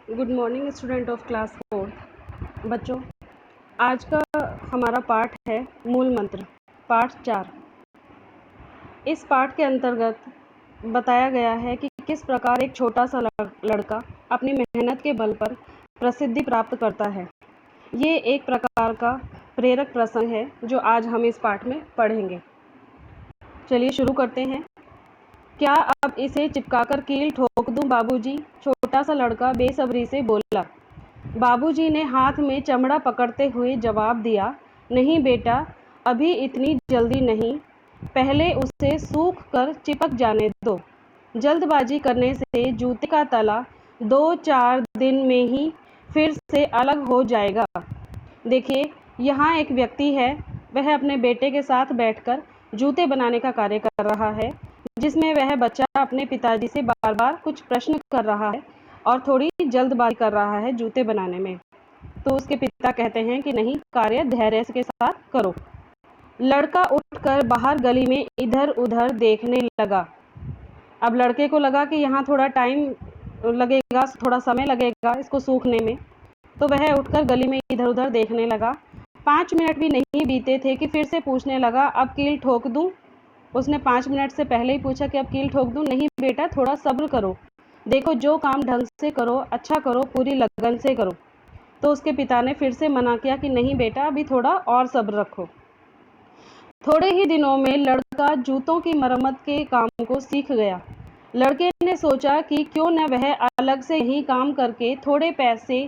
Good morning student of class 4। बच्चों, आज का हमारा पाठ है मूल मंत्र, पाठ 4। इस पाठ के अंतर्गत बताया गया है कि किस प्रकार एक छोटा सा लड़का अपनी मेहनत के बल पर प्रसिद्धि प्राप्त करता है। ये एक प्रकार का प्रेरक प्रसंग है जो आज हम इस पाठ में पढ़ेंगे। चलिए शुरू करते हैं। क्या अब इसे चिपकाकर कील ठोक दूं बाबूजी? छोटा सा लड़का बेसब्री से बोला। बाबूजी ने हाथ में चमड़ा पकड़ते हुए जवाब दिया, नहीं बेटा, अभी इतनी जल्दी नहीं, पहले उसे सूख कर चिपक जाने दो। जल्दबाजी करने से जूते का तला 2-4 दिन में ही फिर से अलग हो जाएगा। देखिए, यहाँ एक व्यक्ति है, वह अपने बेटे के साथ बैठकर जूते बनाने का कार्य कर रहा है, जिसमें वह बच्चा अपने पिताजी से बार बार कुछ प्रश्न कर रहा है और थोड़ी जल्दबाजी कर रहा है जूते बनाने में। तो उसके पिता कहते हैं कि नहीं, कार्य धैर्य के साथ करो। लड़का उठकर बाहर गली में इधर उधर देखने लगा। अब लड़के को लगा कि यहाँ थोड़ा टाइम लगेगा, थोड़ा समय लगेगा इसको सूखने में, तो वह उठकर गली में इधर उधर देखने लगा। 5 मिनट भी नहीं बीते थे कि फिर से पूछने लगा, अब कील ठोक दूँ? उसने 5 मिनट से पहले ही पूछा कि अब कील ठोक दूँ? नहीं बेटा, थोड़ा सब्र करो, देखो जो काम ढंग से करो, अच्छा करो, पूरी लगन से करो। तो उसके पिता ने फिर से मना किया कि नहीं बेटा, अभी थोड़ा और सब्र रखो। थोड़े ही दिनों में लड़का जूतों की मरम्मत के काम को सीख गया। लड़के ने सोचा कि क्यों न वह अलग से यही काम करके थोड़े पैसे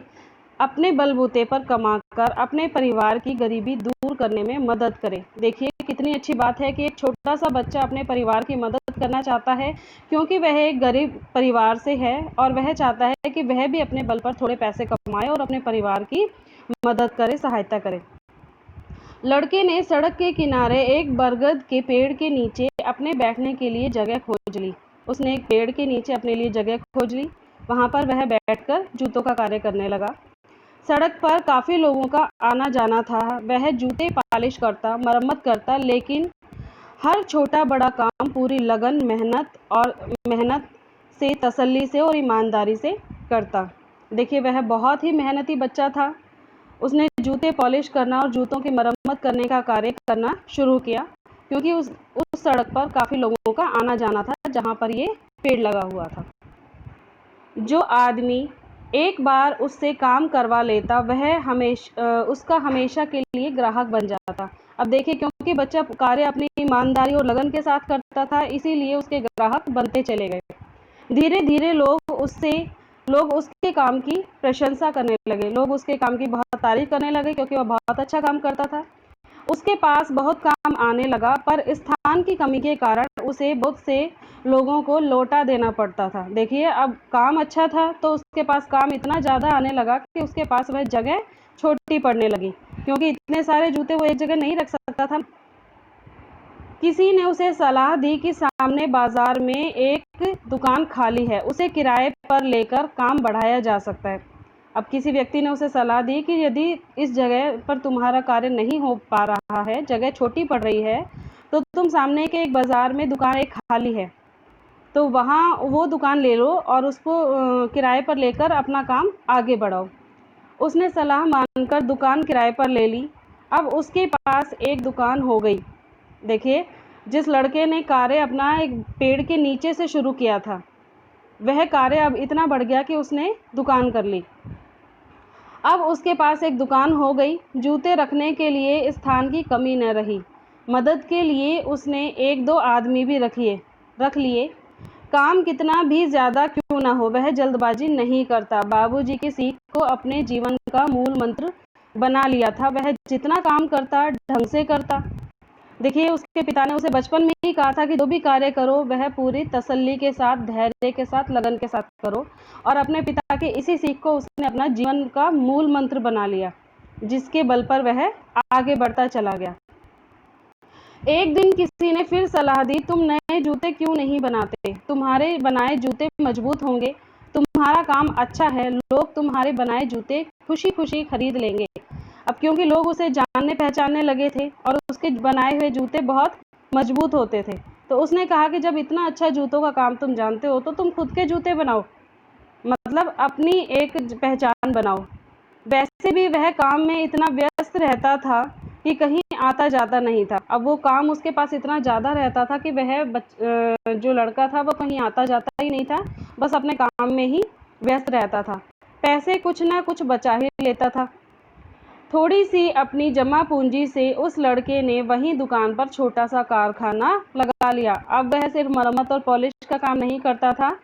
अपने बलबूते पर कमाकर अपने परिवार की गरीबी दूर करने में मदद करे। देखिए कितनी अच्छी बात है कि एक छोटा सा बच्चा अपने परिवार की मदद करना चाहता है, क्योंकि वह एक गरीब परिवार से है और वह चाहता है कि वह भी अपने बल पर थोड़े पैसे कमाए और अपने परिवार की मदद करे, सहायता करे। लड़के ने सड़क के किनारे एक बरगद के पेड़ के नीचे अपने बैठने के लिए जगह खोज ली। उसने एक पेड़ के नीचे अपने लिए जगह खोज ली। वहाँ पर वह बैठकर जूतों का कार्य करने लगा। सड़क पर काफ़ी लोगों का आना जाना था। वह जूते पॉलिश करता, मरम्मत करता, लेकिन हर छोटा बड़ा काम पूरी लगन, मेहनत से, तसल्ली से और ईमानदारी से करता। देखिए, वह बहुत ही मेहनती बच्चा था। उसने जूते पॉलिश करना और जूतों की मरम्मत करने का कार्य करना शुरू किया, क्योंकि उस सड़क पर काफ़ी लोगों का आना जाना था जहाँ पर ये पेड़ लगा हुआ था। जो आदमी एक बार उससे काम करवा लेता वह उसका हमेशा के लिए ग्राहक बन जाता। अब देखिए, क्योंकि बच्चा कार्य अपनी ईमानदारी और लगन के साथ करता था, इसीलिए उसके ग्राहक बनते चले गए। धीरे धीरे लोग उसके काम की प्रशंसा करने लगे। लोग उसके काम की बहुत तारीफ करने लगे, क्योंकि वह बहुत अच्छा काम करता था। उसके पास बहुत काम आने लगा, पर स्थान की कमी के कारण उसे बहुत से लोगों को लौटा देना पड़ता था। देखिए, अब काम अच्छा था तो उसके पास काम इतना ज़्यादा आने लगा कि उसके पास वह जगह छोटी पड़ने लगी, क्योंकि इतने सारे जूते वो एक जगह नहीं रख सकता था। किसी ने उसे सलाह दी कि सामने बाजार में एक दुकान खाली है, उसे किराए पर लेकर काम बढ़ाया जा सकता है। अब किसी व्यक्ति ने उसे सलाह दी कि यदि इस जगह पर तुम्हारा कार्य नहीं हो पा रहा है, जगह छोटी पड़ रही है, तो तुम सामने के एक बाज़ार में दुकान एक खाली है, तो वहाँ वो दुकान ले लो और उसको किराए पर लेकर अपना काम आगे बढ़ाओ। उसने सलाह मानकर दुकान किराए पर ले ली। अब उसके पास एक दुकान हो गई। देखिए, जिस लड़के ने कार्य अपना एक पेड़ के नीचे से शुरू किया था, वह कार्य अब इतना बढ़ गया कि उसने दुकान कर ली। अब उसके पास एक दुकान हो गई। जूते रखने के लिए स्थान की कमी न रही। मदद के लिए उसने 1-2 आदमी भी रख लिए। काम कितना भी ज़्यादा क्यों ना हो, वह जल्दबाजी नहीं करता। बाबूजी की सीख को अपने जीवन का मूल मंत्र बना लिया था। वह जितना काम करता, ढंग से करता। देखिए, उसके पिता ने उसे बचपन में ही कहा था कि जो भी कार्य करो वह पूरी तसल्ली के साथ, धैर्य के साथ, लगन के साथ करो, और अपने पिता की इसी सीख को उसने अपना जीवन का मूल मंत्र बना लिया, जिसके बल पर वह आगे बढ़ता चला गया। एक दिन किसी ने फिर सलाह दी, तुम नए जूते क्यों नहीं बनाते? तुम्हारे बनाए जूते मजबूत होंगे, तुम्हारा काम अच्छा है, लोग तुम्हारे बनाए जूते खुशी खुशी खरीद लेंगे। अब क्योंकि लोग उसे जानने पहचानने लगे थे और उसके बनाए हुए जूते बहुत मजबूत होते थे, तो उसने कहा कि जब इतना अच्छा जूतों का काम तुम जानते हो तो तुम खुद के जूते बनाओ। मतलब अपनी एक पहचान बनाओ। वैसे भी वह काम में इतना व्यस्त रहता था कि कहीं आता जाता नहीं था। अब वो काम उसके पास इतना ज़्यादा रहता था कि वह जो लड़का था वो कहीं आता जाता ही नहीं था, बस अपने काम में ही व्यस्त रहता था। पैसे कुछ ना कुछ बचा ही लेता था। थोड़ी सी अपनी जमा पूंजी से उस लड़के ने वहीं दुकान पर छोटा सा कारखाना लगा लिया। अब वह सिर्फ मरम्मत और पॉलिश का काम नहीं करता था,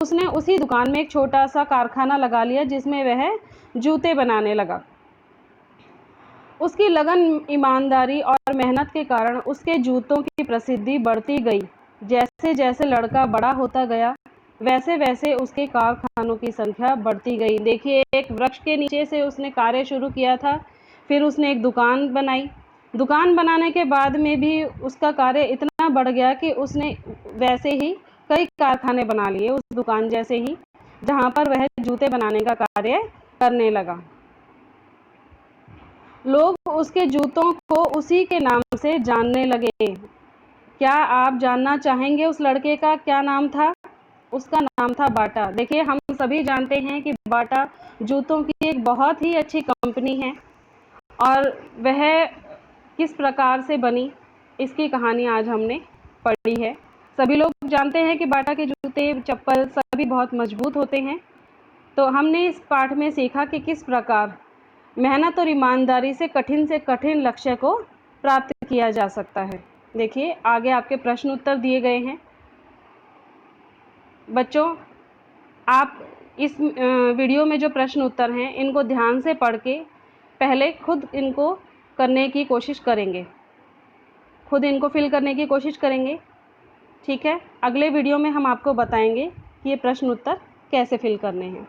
उसने उसी दुकान में एक छोटा सा कारखाना लगा लिया जिसमें वह जूते बनाने लगा। उसकी लगन, ईमानदारी और मेहनत के कारण उसके जूतों की प्रसिद्धि बढ़ती गई। जैसे जैसे लड़का बड़ा होता गया, वैसे वैसे उसके कारखानों की संख्या बढ़ती गई। देखिए, एक वृक्ष के नीचे से उसने कार्य शुरू किया था, फिर उसने एक दुकान बनाई। दुकान बनाने के बाद में भी उसका कार्य इतना बढ़ गया कि उसने वैसे ही कई कारखाने बना लिए उस दुकान जैसे ही, जहाँ पर वह जूते बनाने का कार्य करने लगा। लोग उसके जूतों को उसी के नाम से जानने लगे। क्या आप जानना चाहेंगे उस लड़के का क्या नाम था? उसका नाम था बाटा। देखिए, हम सभी जानते हैं कि बाटा जूतों की एक बहुत ही अच्छी कंपनी है, और वह किस प्रकार से बनी, इसकी कहानी आज हमने पढ़ी है। सभी लोग जानते हैं कि बाटा के जूते, चप्पल सभी बहुत मजबूत होते हैं। तो हमने इस पाठ में सीखा कि किस प्रकार मेहनत और ईमानदारी से कठिन लक्ष्य को प्राप्त किया जा सकता है। देखिए, आगे आपके प्रश्न उत्तर दिए गए हैं। बच्चों, आप इस वीडियो में जो प्रश्न उत्तर हैं, इनको ध्यान से पढ़ के पहले खुद इनको करने की कोशिश करेंगे, खुद इनको फिल करने की कोशिश करेंगे। ठीक है, अगले वीडियो में हम आपको बताएंगे कि ये प्रश्न उत्तर कैसे फिल करने हैं।